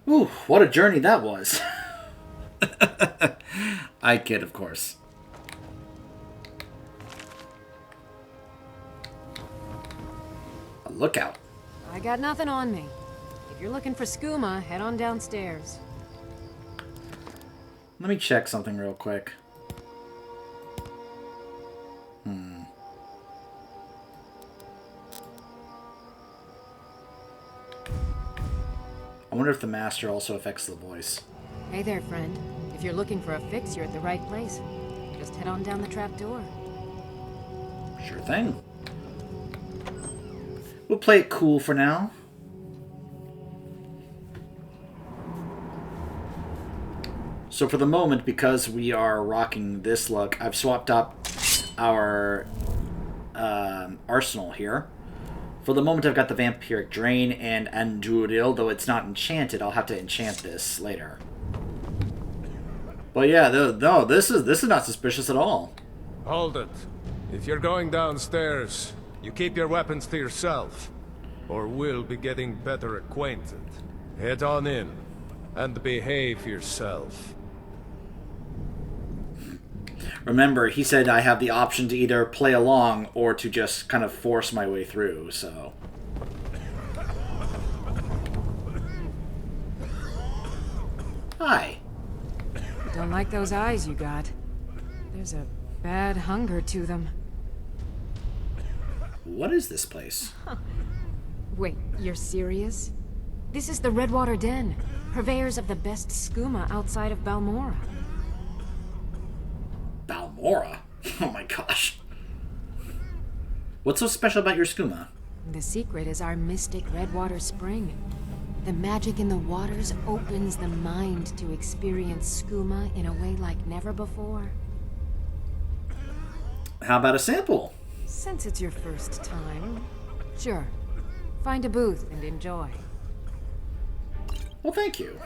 Ooh, what a journey that was. I kid, of course. A lookout. I got nothing on me. If you're looking for skooma, head on downstairs. Let me check something real quick. I wonder if the master also affects the voice. Hey there, friend. If you're looking for a fix, you're at the right place. Just head on down the trap door. Sure thing. We'll play it cool for now. So for the moment, because we are rocking this look, I've swapped up our arsenal here. For the moment, I've got the Vampiric Drain and Anduril, though it's not enchanted. I'll have to enchant this later. But yeah, no, this is not suspicious at all. Hold it. If you're going downstairs, you keep your weapons to yourself, or we'll be getting better acquainted. Head on in, and behave yourself. Remember, he said I have the option to either play along or to just kind of force my way through, so... Hi. Don't like those eyes you got. There's a bad hunger to them. What is this place? Wait, you're serious? This is the Redwater Den, purveyors of the best skooma outside of Balmora. Balmora? Oh my gosh. What's so special about your skooma? The secret is our mystic Redwater Spring. The magic in the waters opens the mind to experience skooma in a way like never before. How about a sample? Since it's your first time, sure. Find a booth and enjoy. Well, thank you.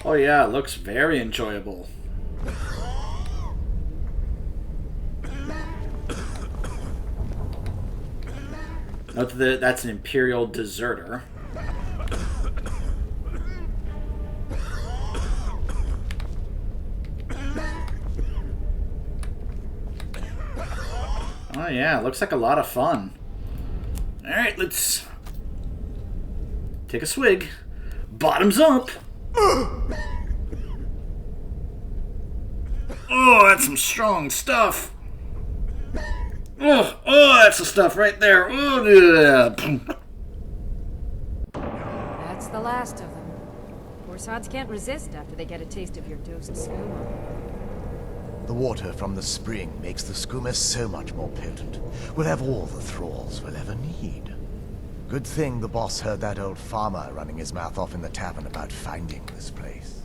Oh yeah, it looks very enjoyable. Note that that's an Imperial Deserter. Oh yeah, it looks like a lot of fun. Alright, let's take a swig. Bottoms up! Oh, that's some strong stuff. Oh, that's the stuff right there. Oh, yeah. That's the last of them. Gorsods can't resist after they get a taste of your dosed skooma. The water from the spring makes the skooma so much more potent. We'll have all the thralls we'll ever need. Good thing the boss heard that old farmer running his mouth off in the tavern about finding this place.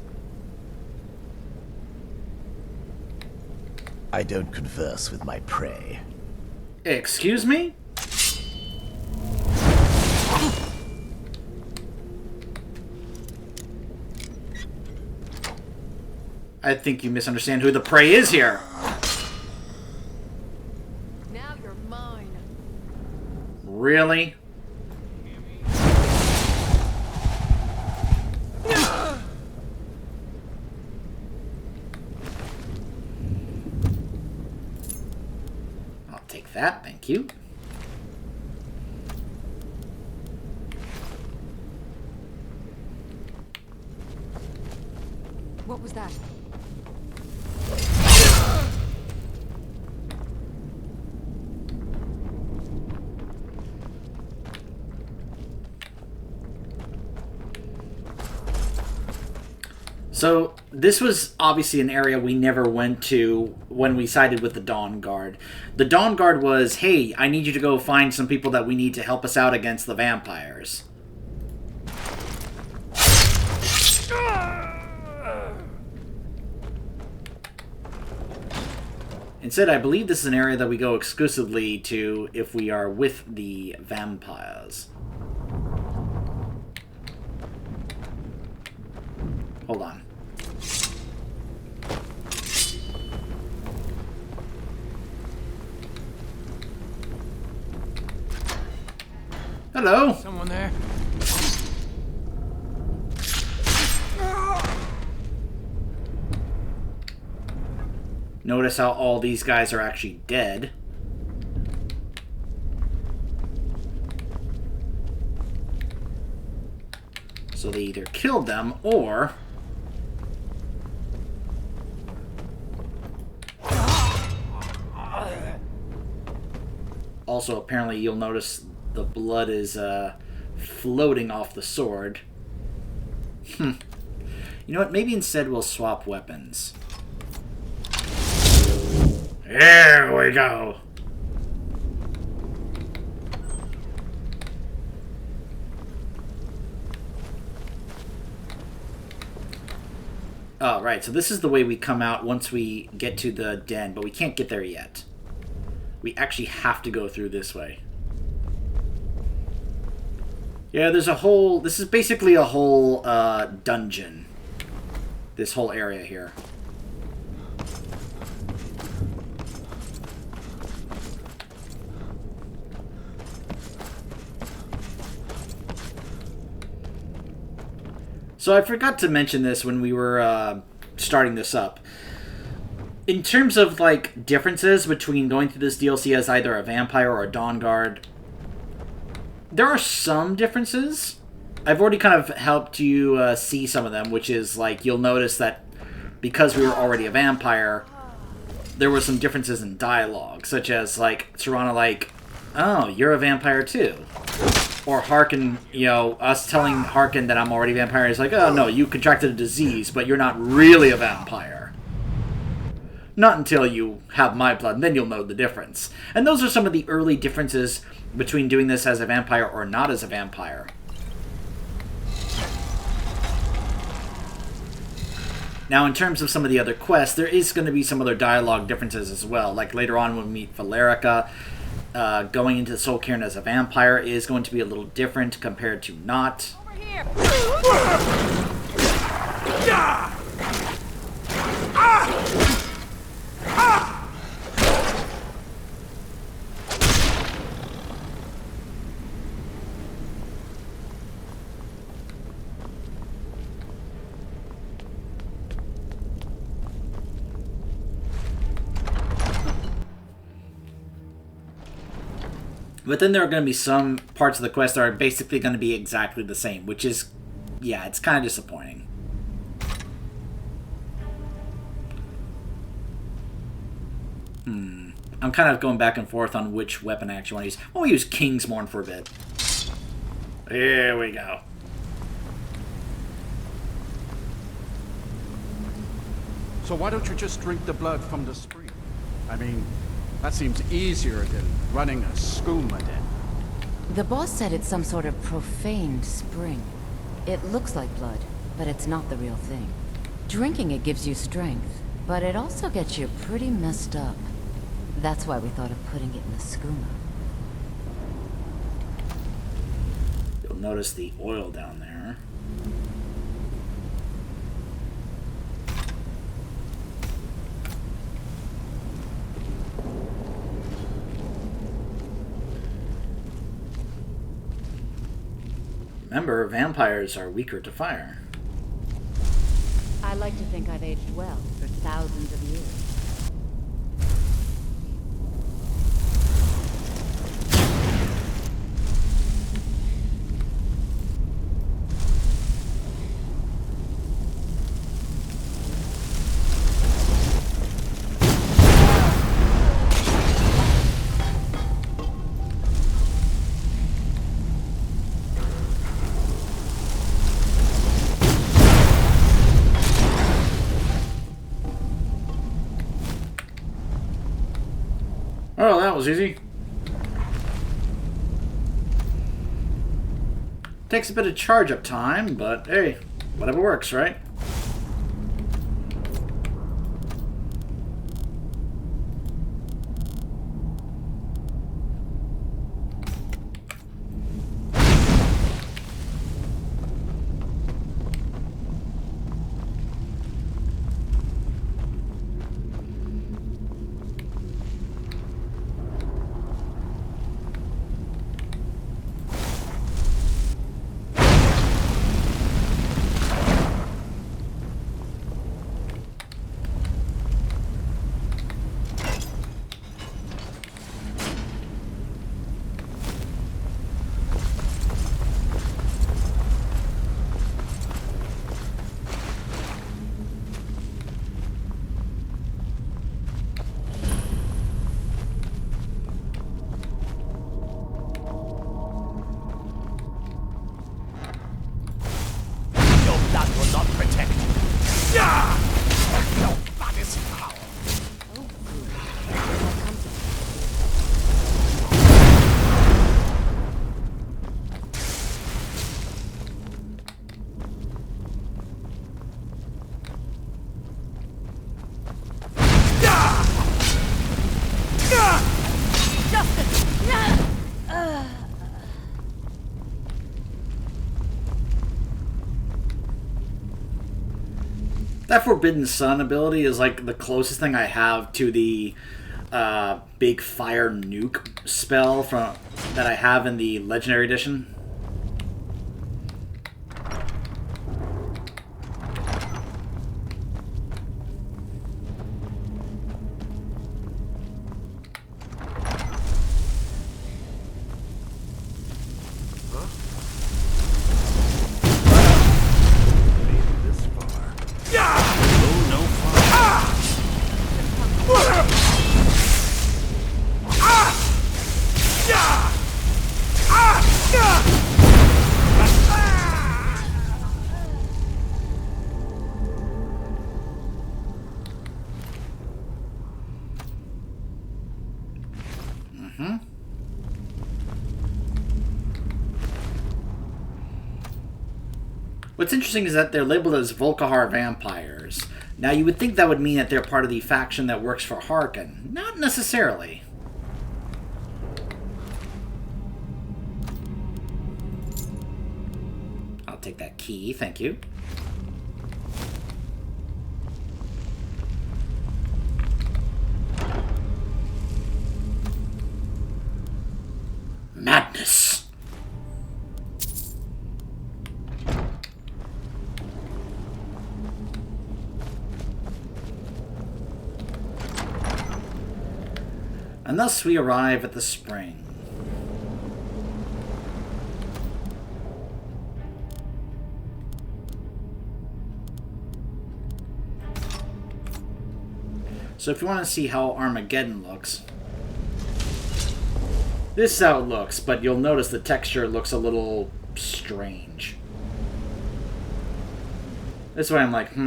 I don't converse with my prey. Excuse me? I think you misunderstand who the prey is here. Now you're mine. Really? I'll take that, thank you. What was that? So, this was obviously an area we never went to when we sided with the Dawnguard. The Dawnguard was, hey, I need you to go find some people that we need to help us out against the vampires. Instead, I believe this is an area that we go exclusively to if we are with the vampires. Hold on. Hello. Someone there? Notice how all these guys are actually dead. So they either killed them or... Also, apparently you'll notice the blood is floating off the sword. You know what? Maybe instead we'll swap weapons. Here we go. Oh, right. So this is the way we come out once we get to the den, but we can't get there yet. We actually have to go through this way. Yeah, there's a whole... This is basically a whole dungeon. This whole area here. So I forgot to mention this when we were starting this up. In terms of, like, differences between going through this DLC as either a vampire or a Dawnguard, there are some differences. I've already kind of helped you see some of them, which is, like, you'll notice that because we were already a vampire, there were some differences in dialogue, such as, like, Serana, like, oh, you're a vampire too. Or Harkin, you know, us telling Harkin that I'm already a vampire is like, oh no, you contracted a disease, but you're not really a vampire. Not until you have my blood, and then you'll know the difference. And those are some of the early differences between doing this as a vampire or not as a vampire. Now, in terms of some of the other quests, there is going to be some other dialogue differences as well. Like later on when we meet Valerica, going into Soul Cairn as a vampire is going to be a little different compared to not. Over here. But then there are going to be some parts of the quest that are basically going to be exactly the same, which is, yeah, it's kind of disappointing. I'm kind of going back and forth on which weapon I actually want to use. We'll use Kingsmorn for a bit. Here we go. So why don't you just drink the blood from the spring? I mean, that seems easier than running a skooma den. The boss said it's some sort of profaned spring. It looks like blood, but it's not the real thing. Drinking it gives you strength, but it also gets you pretty messed up. That's why we thought of putting it in the skooma. You'll notice the oil down there. Remember, vampires are weaker to fire. I like to think I've aged well for thousands of years. Oh, that was easy. Takes a bit of charge up time, but hey, whatever works, right? That Forbidden Sun ability is like the closest thing I have to the big fire nuke spell from that I have in the Legendary Edition. What's interesting is that they're labeled as Volkihar vampires. Now, you would think that would mean that they're part of the faction that works for Harkon. Not necessarily. I'll take that key, thank you. Madness. And thus we arrive at the spring. So if you want to see how Armageddon looks, this is how it looks, but you'll notice the texture looks a little strange. That's why I'm like,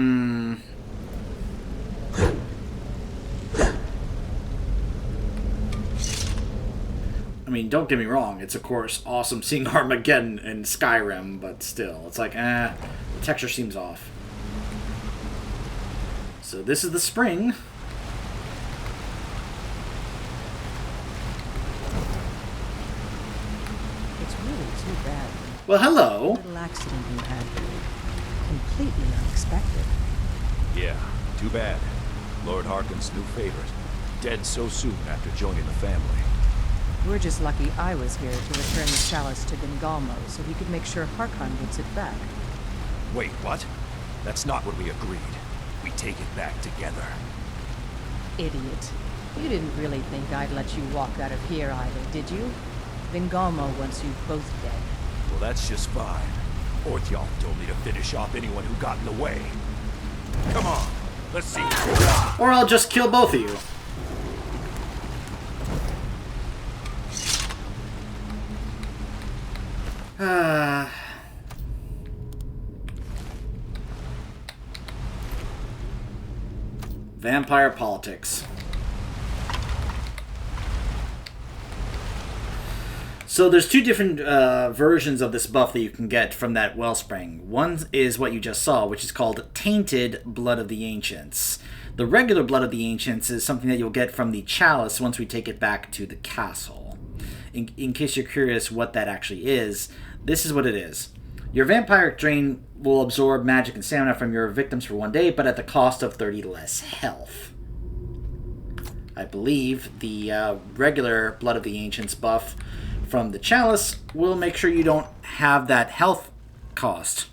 I mean, don't get me wrong, it's of course awesome seeing Armageddon in Skyrim, but still, it's like, the texture seems off. So this is the spring. It's really too bad. Well, hello. The little accident you had. Completely unexpected. Yeah, too bad. Lord Harkon's new favorite. Dead so soon after joining the family. We're just lucky I was here to return the chalice to Vingalmo so he could make sure Harkon gets it back. Wait, what? That's not what we agreed. We take it back together. Idiot. You didn't really think I'd let you walk out of here either, did you? Vingalmo wants you both dead. Well, that's just fine. Orthyal told me to finish off anyone who got in the way. Come on, let's see. Or I'll just kill both of you. Vampire politics. So there's two different versions of this buff that you can get from that wellspring. One is what you just saw, which is called Tainted Blood of the Ancients. The regular Blood of the Ancients is something that you'll get from the chalice once we take it back to the castle. In case you're curious what that actually is, this is what it is. Your vampiric drain will absorb magic and stamina from your victims for 1 day, but at the cost of 30 less health. I believe the regular Blood of the Ancients buff from the chalice will make sure you don't have that health cost.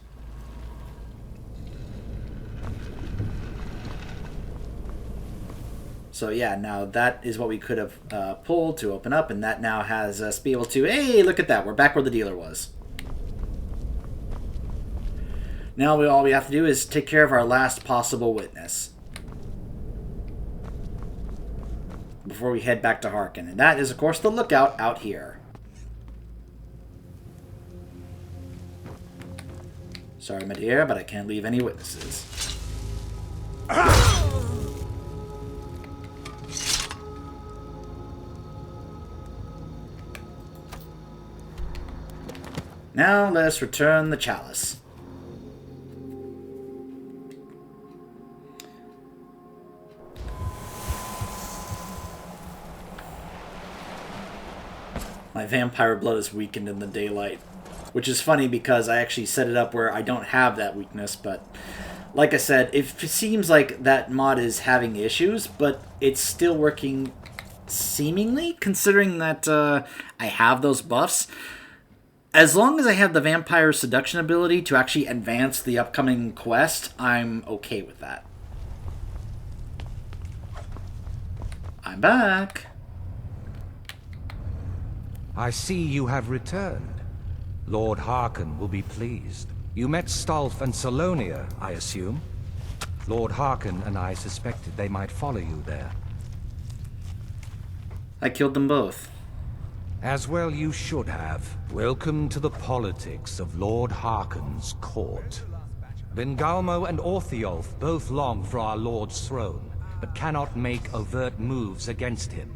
So yeah, now that is what we could have pulled to open up, and that now has us be able to, hey, look at that, we're back where the dealer was. Now all we have to do is take care of our last possible witness before we head back to Harkon, and that is of course the lookout out here. Sorry, my dear, but I can't leave any witnesses. Now let us return the chalice. My vampire blood is weakened in the daylight. Which is funny because I actually set it up where I don't have that weakness, but like I said, it seems like that mod is having issues, but it's still working seemingly, considering that I have those buffs. As long as I have the vampire seduction ability to actually advance the upcoming quest, I'm okay with that. I'm back. I see you have returned. Lord Harkon will be pleased. You met Stolf and Salonia, I assume? Lord Harkon and I suspected they might follow you there. I killed them both. As well you should have. Welcome to the politics of Lord Harkon's court. Vingalmo and Orthiolf both long for our Lord's throne, but cannot make overt moves against him.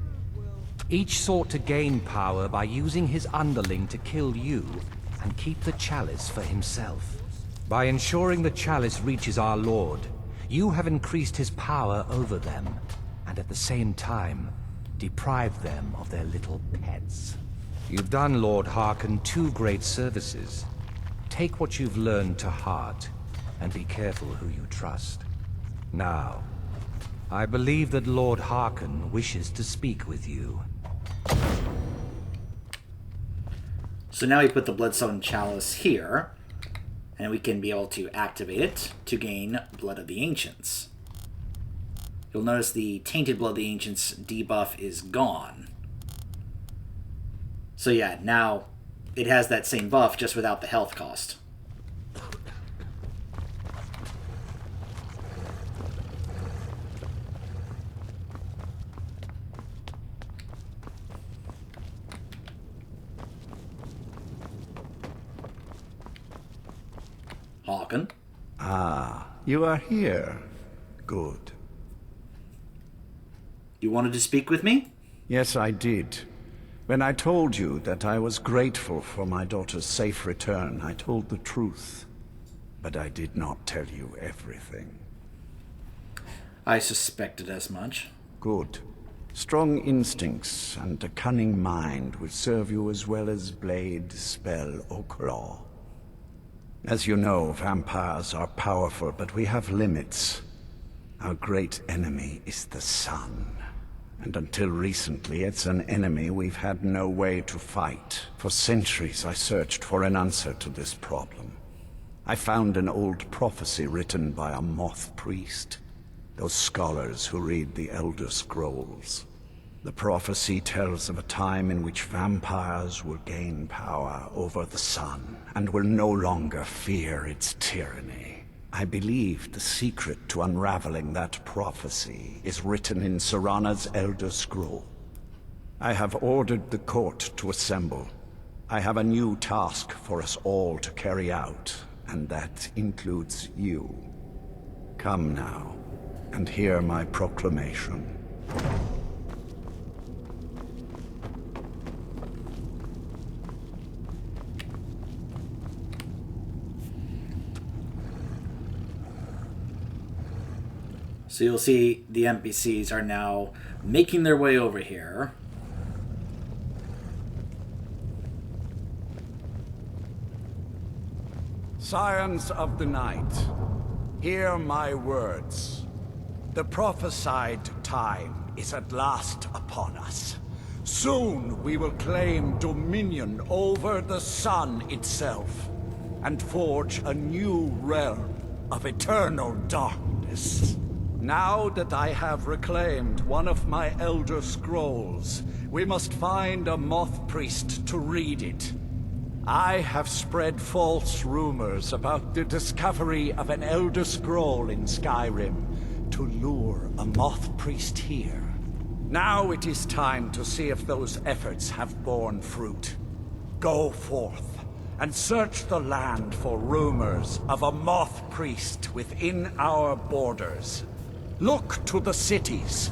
Each sought to gain power by using his underling to kill you and keep the chalice for himself. By ensuring the chalice reaches our Lord, you have increased his power over them, and at the same time, deprived them of their little pets. You've done Lord Harkon 2 great services. Take what you've learned to heart, and be careful who you trust. Now, I believe that Lord Harkon wishes to speak with you. So now we put the Bloodstone Chalice here, and we can be able to activate it to gain Blood of the Ancients. You'll notice the Tainted Blood of the Ancients debuff is gone. So yeah, now it has that same buff, just without the health cost. Harkon? Ah, you are here. Good. You wanted to speak with me? Yes, I did. When I told you that I was grateful for my daughter's safe return, I told the truth. But I did not tell you everything. I suspected as much. Good. Strong instincts and a cunning mind will serve you as well as blade, spell, or claw. As you know, vampires are powerful, but we have limits. Our great enemy is the sun. And until recently, it's an enemy we've had no way to fight. For centuries, I searched for an answer to this problem. I found an old prophecy written by a moth priest. Those scholars who read the Elder Scrolls. The prophecy tells of a time in which vampires will gain power over the sun and will no longer fear its tyranny. I believe the secret to unraveling that prophecy is written in Serana's Elder Scroll. I have ordered the court to assemble. I have a new task for us all to carry out, and that includes you. Come now, and hear my proclamation. So you'll see the NPCs are now making their way over here. Scions of the night, hear my words. The prophesied time is at last upon us. Soon we will claim dominion over the sun itself, and forge a new realm of eternal darkness. Now that I have reclaimed one of my Elder Scrolls, we must find a moth priest to read it. I have spread false rumors about the discovery of an Elder Scroll in Skyrim to lure a moth priest here. Now it is time to see if those efforts have borne fruit. Go forth and search the land for rumors of a moth priest within our borders. Look to the cities.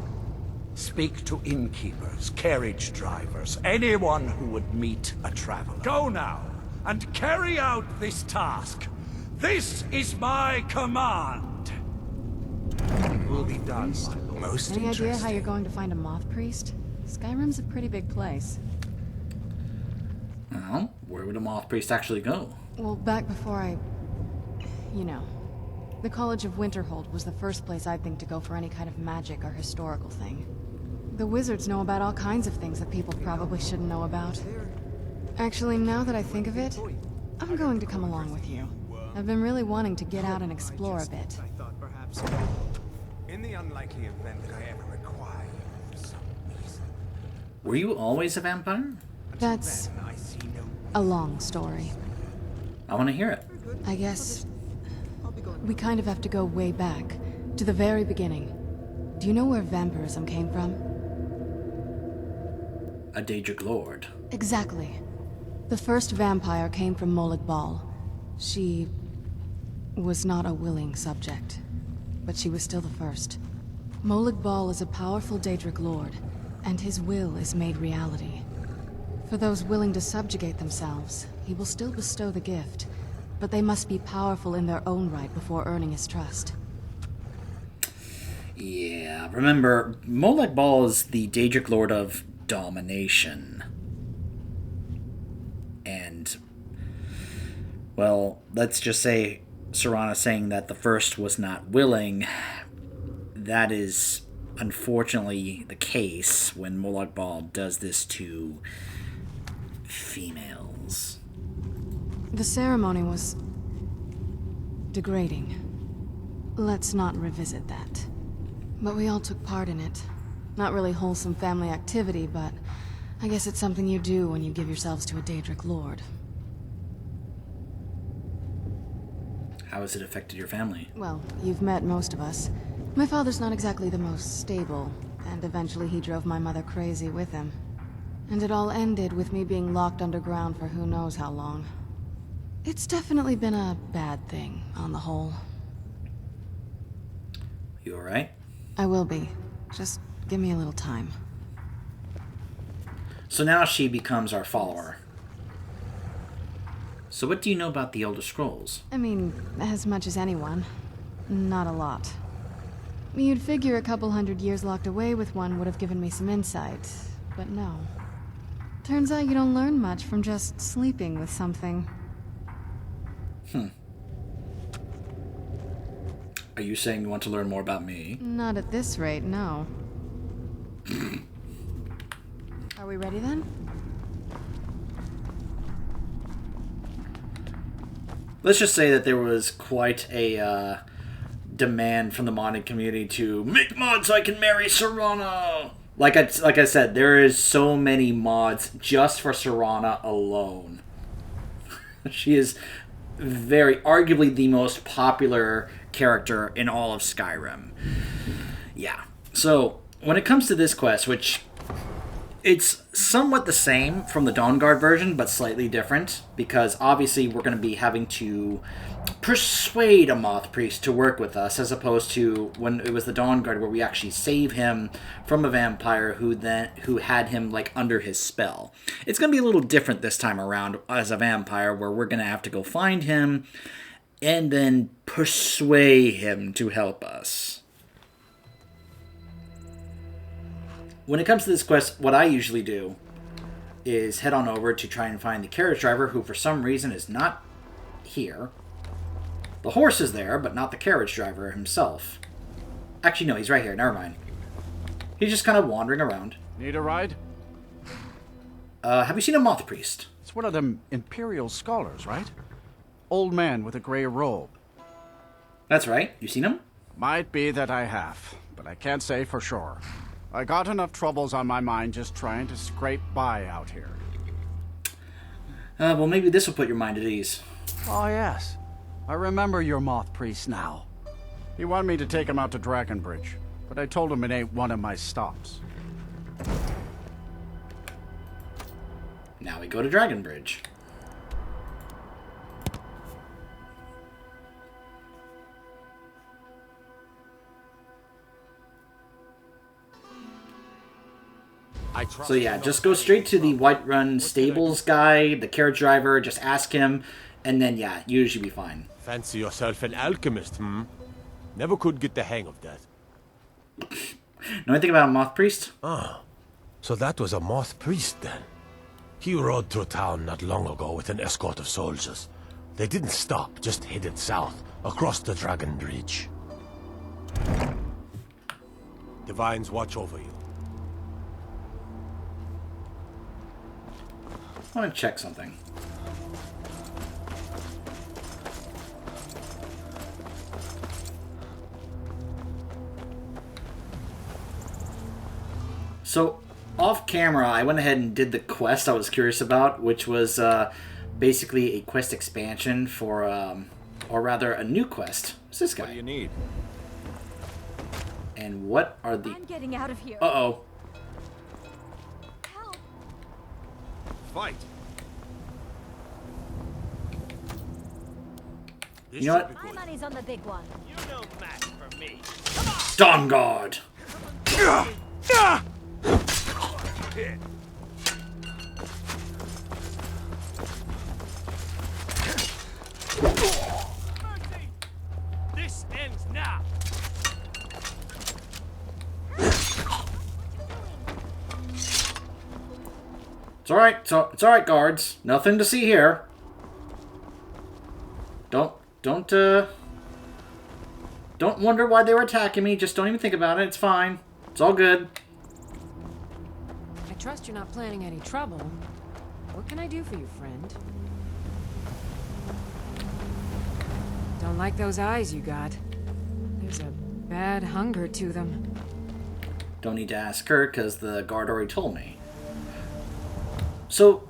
Speak to innkeepers, carriage drivers, anyone who would meet a traveler. Go now, and carry out this task. This is my command. Will be done, my lord. Most Any idea how you're going to find a moth priest? Skyrim's a pretty big place. Well, where would a moth priest actually go? Well, back before I... You know. The College of Winterhold was the first place I'd think to go for any kind of magic or historical thing. The wizards know about all kinds of things that people probably shouldn't know about. Actually, now that I think of it, I'm going to come along with you. I've been really wanting to get out and explore a bit. I thought perhaps... In the unlikely event that I ever require you for some reason. Were you always a vampire? That's a long story. I want to hear it. I guess we kind of have to go way back, to the very beginning. Do you know where vampirism came from? A Daedric Lord. Exactly. The first vampire came from Molag Bal. She was not a willing subject, but she was still the first. Molag Bal is a powerful Daedric Lord, and his will is made reality. For those willing to subjugate themselves, he will still bestow the gift, but they must be powerful in their own right before earning his trust. Yeah, remember, Molag Bal is the Daedric Lord of Domination. And, well, let's just say Serana saying that the first was not willing. That is unfortunately the case when Molag Bal does this to females. The ceremony was degrading. Let's not revisit that. But we all took part in it. Not really wholesome family activity, but I guess it's something you do when you give yourselves to a Daedric Lord. How has it affected your family? Well, you've met most of us. My father's not exactly the most stable, and eventually he drove my mother crazy with him. And it all ended with me being locked underground for who knows how long. It's definitely been a bad thing, on the whole. You alright? I will be. Just give me a little time. So now she becomes our follower. So what do you know about the Elder Scrolls? I mean, as much as anyone. Not a lot. You'd figure a couple hundred years locked away with one would have given me some insight, but no. Turns out you don't learn much from just sleeping with something. Are you saying you want to learn more about me? Not at this rate, no. Are we ready then? Let's just say that there was quite a demand from the modding community to make mods so I can marry Serana. Like I said, there is so many mods just for Serana alone. She is arguably the most popular character in all of Skyrim. Yeah. So when it comes to this quest, which it's somewhat the same from the Dawnguard version, but slightly different, because obviously we're going to be having to persuade a moth priest to work with us, as opposed to when it was the Dawnguard where we actually save him from a vampire who had him like under his spell. It's going to be a little different this time around as a vampire, where we're going to have to go find him and then persuade him to help us. When it comes to this quest, what I usually do is head on over to try and find the carriage driver, who for some reason is not here. The horse is there, but not the carriage driver himself. Actually, no, he's right here. Never mind. He's just kind of wandering around. Need a ride? Have you seen a moth priest? It's one of them Imperial scholars, right? Old man with a gray robe. That's right. You seen him? Might be that I have, but I can't say for sure. I got enough troubles on my mind just trying to scrape by out here. Well, maybe this will put your mind at ease. Oh, yes. I remember your moth priest now. He wanted me to take him out to Dragonbridge, but I told him it ain't one of my stops. Now we go to Dragonbridge. So yeah, just go straight to the Whiterun stables guy, the carriage driver, just ask him, and then yeah, you usually be fine. Fancy yourself an alchemist, Never could get the hang of that. Know anything about a moth priest? Ah, so that was a moth priest then. He rode through town not long ago with an escort of soldiers. They didn't stop, just headed south, across the Dragon Bridge. Divines watch over you. I want to check something. So, off camera, I went ahead and did the quest I was curious about, which was basically a quest expansion for, or rather, a new quest. What's this guy? What do you need? And what are the... I'm getting out of here. Uh-oh. Help. Fight! You know what? My money's on the big one. You're no match for me. Dawnguard! Mercy! This ends now. It's alright, it's alright, guards. Nothing to see here. Don't wonder why they were attacking me. Just don't even think about it. It's fine. It's all good. I trust you're not planning any trouble. What can I do for you, friend? Don't like those eyes you got. There's a bad hunger to them. Don't need to ask her, because the guard already told me. So,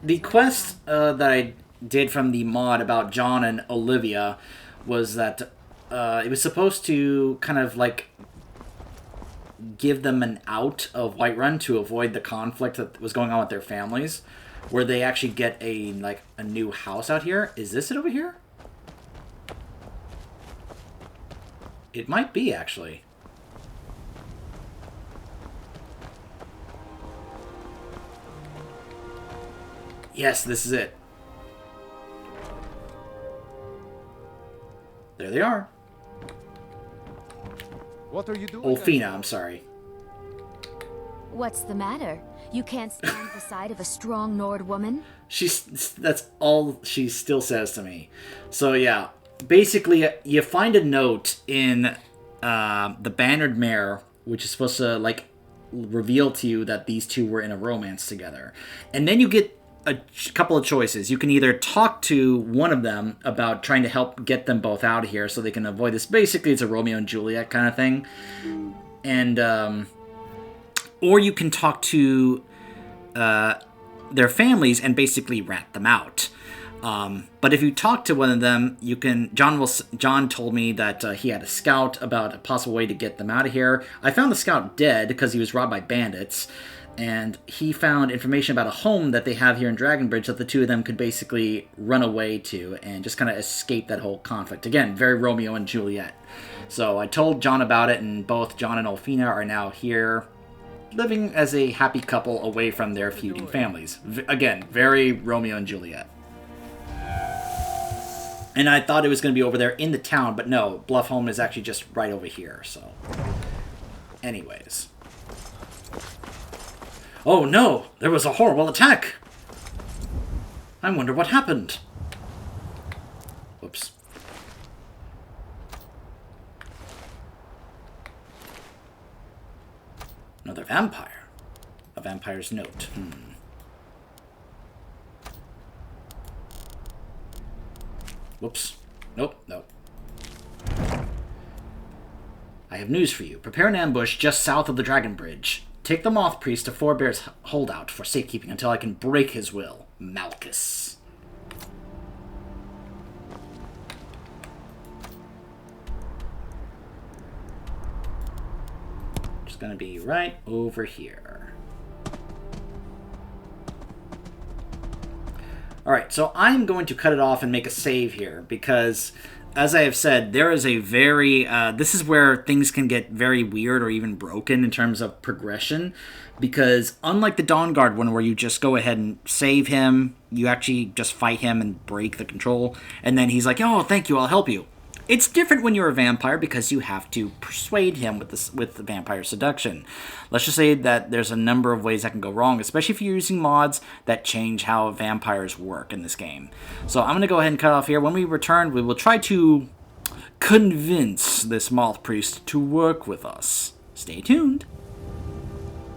the quest that I did from the mod about John and Olivia was that it was supposed to kind of like give them an out of Whiterun to avoid the conflict that was going on with their families, where they actually get a new house out here. Is this it over here? It might be, actually. Yes, this is it. There they are. What are you doing? Olfina, I'm sorry. What's the matter? You can't stand the sight of a strong Nord woman? That's all she still says to me. So yeah, basically you find a note in the Bannered Mare, which is supposed to reveal to you that these two were in a romance together. And then you get a couple of choices. You can either talk to one of them about trying to help get them both out of here so they can avoid this. Basically, it's a Romeo and Juliet kind of thing. And, or you can talk to their families and basically rat them out. But if you talk to one of them, you can... John told me that he had a scout about a possible way to get them out of here. I found the scout dead because he was robbed by bandits. And he found information about a home that they have here in Dragonbridge that the two of them could basically run away to and just kind of escape that whole conflict. Again, very Romeo and Juliet. So I told John about it, and both John and Olfina are now here, living as a happy couple away from their feuding families. Again, very Romeo and Juliet. And I thought it was going to be over there in the town, but no, Bluff Home is actually just right over here, so... Anyways... Oh no! There was a horrible attack! I wonder what happened. Whoops. Another vampire. A vampire's note. Whoops. Nope, nope. I have news for you. Prepare an ambush just south of the Dragon Bridge. Take the Moth Priest to Forebear's holdout for safekeeping until I can break his will. Malchus. Just gonna be right over here. Alright, so I'm going to cut it off and make a save here, because... As I have said, there is a very... this is where things can get very weird or even broken in terms of progression. Because unlike the Dawnguard one where you just go ahead and save him, you actually just fight him and break the control. And then he's like, oh, thank you, I'll help you. It's different when you're a vampire because you have to persuade him with the vampire seduction. Let's just say that there's a number of ways that can go wrong, especially if you're using mods that change how vampires work in this game. So I'm going to go ahead and cut off here. When we return, we will try to convince this moth priest to work with us. Stay tuned.